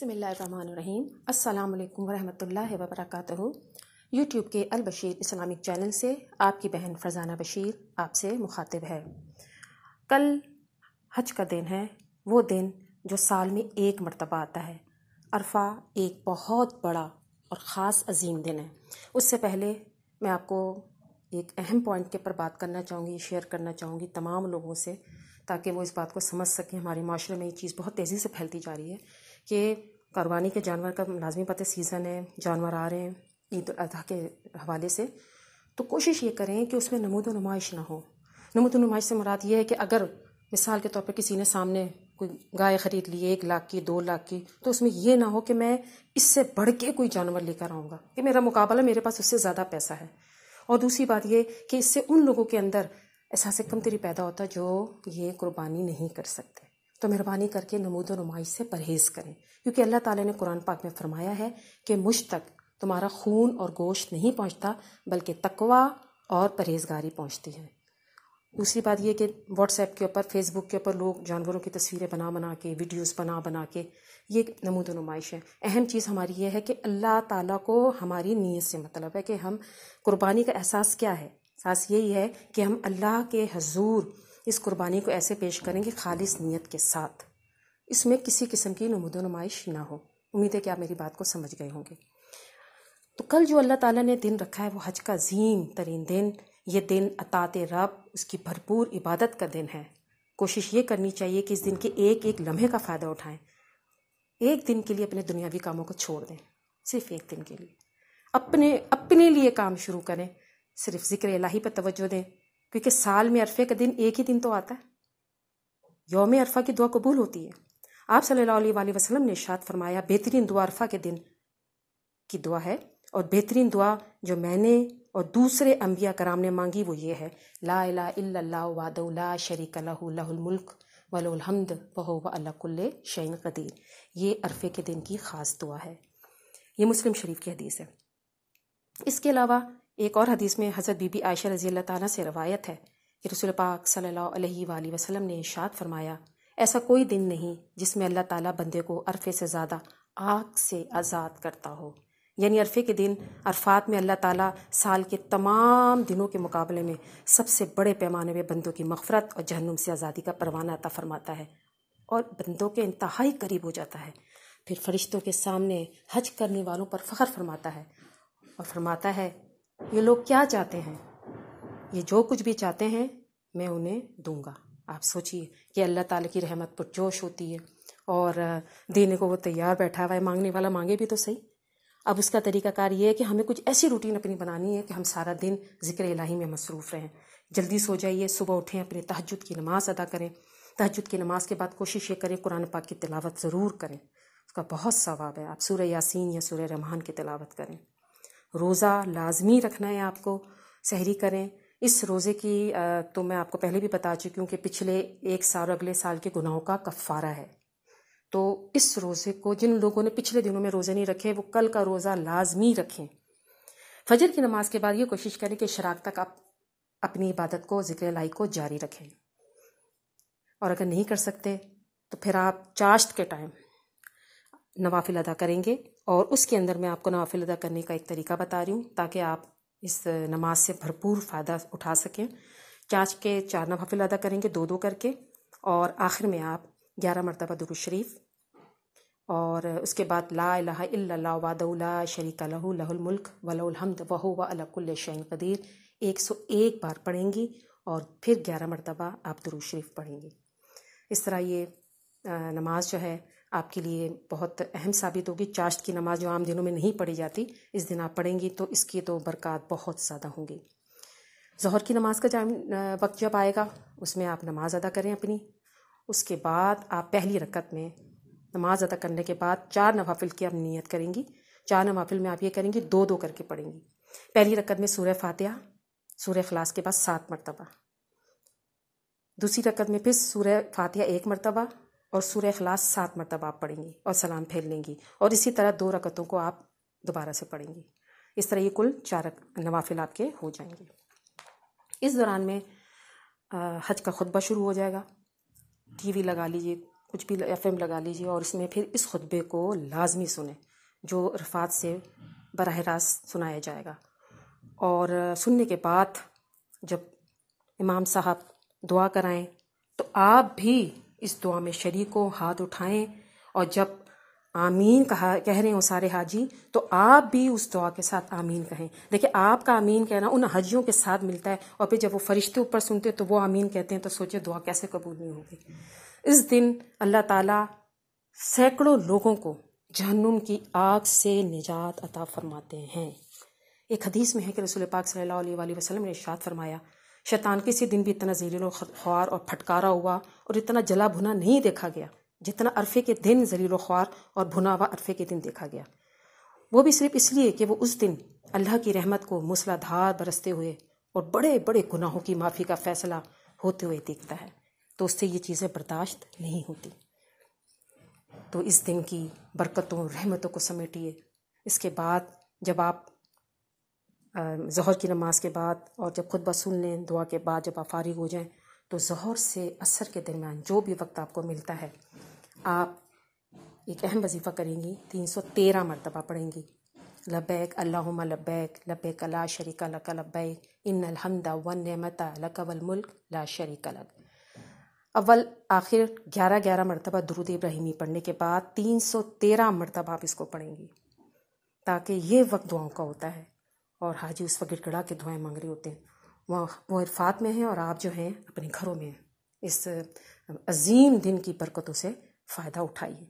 बिस्मिल्लाहिर्रहमानिर्रहीम। अस्सलाम वालेकुम वरहमतुल्लाहि वबरकातुहू। यूट्यूब के अल-बशीर इस्लामिक चैनल से आपकी बहन फरजाना बशीर आपसे मुखातिब है। कल हज का दिन है, वो दिन जो साल में एक मरतबा आता है। अरफा एक बहुत बड़ा और ख़ास अजीम दिन है। उससे पहले मैं आपको एक अहम पॉइंट के ऊपर बात करना चाहूँगी, शेयर करना चाहूँगी तमाम लोगों से, ताकि वो इस बात को समझ सकें। हमारे माशरे में ये चीज़ बहुत तेज़ी से फैलती जा रही है कि कुर्बानी के जानवर का लाजमी पता सीज़न है, जानवर आ रहे हैं ईद उल अज़हा के हवाले से, तो कोशिश ये करें कि उसमें नमूद व नुमाइश ना हो। नमूद व नुमाइश से मुराद ये है कि अगर मिसाल के तौर पर किसी ने सामने कोई गाय ख़रीद ली 1 लाख की, 2 लाख की, तो उसमें ये ना हो कि मैं इससे बढ़ के कोई जानवर लेकर आऊँगा कि मेरा मुकाबला, मेरे पास उससे ज़्यादा पैसा है। और दूसरी बात ये कि इससे उन लोगों के अंदर एहसास कमतरी पैदा होता है जो ये कुर्बानी नहीं कर सकते। तो मेहरबानी करके नमूद व नुमाइश से परहेज़ करें, क्योंकि अल्लाह ताला ने कुरान पाक में फरमाया है कि मुझ तक तुम्हारा खून और गोश्त नहीं पहुंचता, बल्कि तकवा और परहेज़गारी पहुंचती है। दूसरी बात ये कि व्हाट्सएप के ऊपर, फेसबुक के ऊपर लोग जानवरों की तस्वीरें बना बना के, वीडियोस बना बना के, ये नमूद व नुमाइश है। अहम चीज़ हमारी ये है कि अल्लाह ताला को हमारी नीयत से मतलब है कि हम कुर्बानी का एहसास क्या है। एहसास यही है कि हम अल्लाह के हजूर इस कुर्बानी को ऐसे पेश करेंगे खालिस नीयत के साथ, इसमें किसी किस्म की नमूद व नुमाइश ना हो। उम्मीद है कि आप मेरी बात को समझ गए होंगे। तो कल जो अल्लाह ताला ने दिन रखा है वो हज का अजीम तरीन दिन, ये दिन अतात रब, उसकी भरपूर इबादत का दिन है। कोशिश ये करनी चाहिए कि इस दिन के एक एक लम्हे का फ़ायदा उठाएं। एक दिन के लिए अपने दुनियावी कामों को छोड़ दें, सिर्फ एक दिन के लिए अपने लिए काम शुरू करें, सिर्फ ज़िक्र इलाही पर तवज्जो दें, क्योंकि साल में अरफे का दिन एक ही दिन तो आता है। यौम अरफा की दुआ कबूल होती है। आप सल्लल्लाहु अलैहि वसल्लम ने इरशाद फरमाया, बेहतरीन दुआ अरफा के दिन की दुआ है, और बेहतरीन दुआ जो मैंने और दूसरे अंबिया कराम ने मांगी वो ये है, ला इलाहा इल्लल्लाह वहदहू ला शरीका लहू लहुल मुल्क व लहुल हम्द व हुवा अला कुल्लि शैइन क़दीर। ये अरफे के दिन की ख़ास दुआ है। ये मुस्लिम शरीफ की हदीस है। इसके अलावा एक और हदीस में हज़रत बीबी आयशा रज़ी अल्लाह ताला से रवायत है कि रसूल पाक सल्लल्लाहु अलैहि वसल्लम ने इरशाद फरमाया, ऐसा कोई दिन नहीं जिसमें अल्लाह ताला बंदे को अरफे से ज़्यादा आग से आज़ाद करता हो। यानी अरफे के दिन, अरफात में अल्लाह ताला साल के तमाम दिनों के मुकाबले में सबसे बड़े पैमाने में बंदों की मग़फ़रत और जहन्नुम से आज़ादी का परवाना अता फरमाता है और बंदों के इंतहाई करीब हो जाता है। फिर फरिश्तों के सामने हज करने वालों पर फ़ख्र फरमाता है और फरमाता है, ये लोग क्या चाहते हैं, ये जो कुछ भी चाहते हैं मैं उन्हें दूंगा। आप सोचिए कि अल्लाह ताला की रहमत पुरजोश होती है और देने को वो तैयार बैठा हुआ है, मांगने वाला मांगे भी तो सही। अब उसका तरीक़ाकार ये है कि हमें कुछ ऐसी रूटीन अपनी बनानी है कि हम सारा दिन ज़िक्र इलाही में मसरूफ़ रहें। जल्दी सो जाइए, सुबह उठें, अपने तहज्जुद की नमाज़ अदा करें। तहज्जुद की नमाज़ के बाद कोशिश ये करें कुरान पाक की तिलावत ज़रूर करें, उसका बहुत सवाब है। आप सूरह यासीन या सूरह रहमान की तिलावत करें। रोज़ा लाजमी रखना है आपको, सहरी करें। इस रोज़े की तो मैं आपको पहले भी बता चुकी हूँ कि पिछले एक साल और अगले साल के गुनाहों का कफ़ारा है। तो इस रोज़े को जिन लोगों ने पिछले दिनों में रोज़े नहीं रखे, वो कल का रोज़ा लाजमी रखें। फजर की नमाज के बाद ये कोशिश करें कि इशराक तक आप अपनी इबादत को, ज़िक्र इलाही को जारी रखें। और अगर नहीं कर सकते तो फिर आप चाश्त के टाइम नवाफिल अदा करेंगे, और उसके अंदर मैं आपको नवाफिल अदा करने का एक तरीका बता रही हूँ ताकि आप इस नमाज से भरपूर फ़ायदा उठा सकें। चाश्त के 4 नवाफिल अदा करेंगे 2-2 करके, और आखिर में आप 11 मरतबा दुरूद शरीफ, और उसके बाद ला इलाहा इल्लल्लाह वहदहू ला शरीका लहू लहुल मुल्क व लहुल हम्द व हुवा अला कुल्लि शैइन क़दीर 101 बार पढ़ेंगी, और फिर 11 मरतबा आप दुरूद शरीफ पढ़ेंगी। इस तरह ये नमाज जो है आपके लिए बहुत अहम साबित होगी। चाश्त की नमाज जो आम दिनों में नहीं पढ़ी जाती, इस दिन आप पढ़ेंगी तो इसकी तो बरकत बहुत ज़्यादा होंगी। ज़ोहर की नमाज का वक्त जब आएगा उसमें आप नमाज अदा करें अपनी। उसके बाद आप पहली रकत में नमाज अदा करने के बाद 4 नवाफिल की आप नियत करेंगी। 4 नवाफिल में आप ये करेंगी 2-2 करके पढ़ेंगी। पहली रकत में सूरह फातिहा, सूरह इखलास के बाद 7 मरतबा। दूसरी रकत में फिर सूरह फातिहा 1 मरतबा और सूरह इखलास 7 मरतबा आप पढ़ेंगी और सलाम फेर लेंगी, और इसी तरह 2 रकतों को आप दोबारा से पढ़ेंगी। इस तरह ये कुल 4 नवाफिल आपके हो जाएंगे। इस दौरान में हज का खुतबा शुरू हो जाएगा। टीवी लगा लीजिए, کچھ بھی FM لگا لیجیے اور اس میں پھر اس خطبے کو لازمی سنیں جو عرفات سے براہ راست سنایا جائے گا. اور سننے کے بعد جب امام صاحب دعا کرائیں تو آپ بھی اس دعا میں شریک ہو، ہاتھ اٹھائیں، اور جب آمین کہہ رہے ہوں سارے حاجی تو آپ بھی اس دعا کے ساتھ آمین کہیں. دیکھیں آپ کا آمین کہنا ان حاجیوں کے ساتھ ملتا ہے، اور پھر جب وہ فرشتے اوپر سنتے تو وہ آمین کہتے ہیں، تو سوچے دعا کیسے قبول نہیں ہوگی. اس دن اللہ تعالیٰ سینکڑوں لوگوں کو جہنم کی آگ سے نجات عطا فرماتے ہیں. ایک حدیث میں ہے کہ رسول پاک صلی اللہ علیہ وآلہ وسلم نے ارشاد فرمایا، شیطان کسی دن بھی اتنا ذلیل و خوار اور پھٹکارا ہوا اور اتنا جلا بھنا نہیں دیکھا گیا جتنا عرفے کے دن ذلیل و خوار اور بھنا ہوا عرفے کے دن دیکھا گیا. وہ بھی صرف اس لیے کہ وہ اس دن اللہ کی رحمت کو موسلا دھار برستے ہوئے اور بڑے بڑے گناہوں کی معافی کا فیصلہ ہوتے ہوئے دیکھتا ہے، تو اس سے یہ چیزیں برداشت نہیں ہوتی. تو اس دن کی برکتوں رحمتوں کو سمیٹیے. اس کے بعد جب آپ ظہر کی نماز کے بعد اور جب خطبہ سن لیں، دعا کے بعد جب آپ فارغ ہو جائیں تو ظہر سے عصر کے درمیان جو بھی وقت آپ کو ملتا ہے آپ ایک اہم وظیفہ کریں گی. 313 مرتبہ پڑھیں گی، لبیک اللہم لبیک لبیک لا شریک لک لبیک ان الحمد والنعمت لک والملک لا شریک لک. اول آخر 11 مرتبہ درود ابراہیمی پڑھنے کے بعد 313 مرتبہ آپ اس کو پڑھیں گی، تاکہ یہ وقت دعاؤں کا ہوتا ہے اور حاجی اس وقت گڑا کے دعائیں مانگ رہے ہوتے ہیں. وہ عرفات میں ہیں اور آپ جو ہیں اپنے گھروں میں ہیں. اس عظیم دن کی برکتوں سے فائدہ اٹھائیے.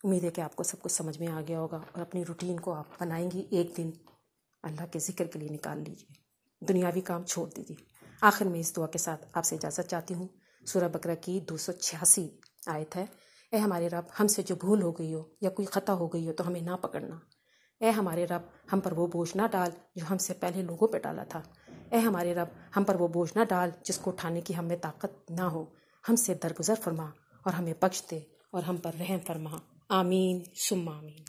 امید ہے کہ آپ کو سب کچھ سمجھ میں آ گیا ہوگا اور اپنی روٹین کو آپ بنائیں گی. ایک دن اللہ کے ذکر کے لیے نکال لیجیے، دنیاوی کام چھوڑ دیجیے. آخر میں اس دعا کے ساتھ آپ سے اجازت چاہتی ہوں. سورہ بقرہ کی 286 آیت ہے، اے ہمارے رب ہم سے جو بھول ہو گئی ہو یا کوئی خطا ہو گئی ہو تو ہمیں نہ پکڑنا. اے ہمارے رب ہم پر وہ بوجھ نہ ڈال جو ہم سے پہلے لوگوں پہ ڈالا تھا. اے ہمارے رب ہم پر وہ بوجھ نہ ڈال جس کو اٹھانے کی ہم میں طاقت نہ ہو. ہم سے درگزر فرما اور ہمیں بخش دے اور ہم پر رحم فرما. آمین ثم آمین.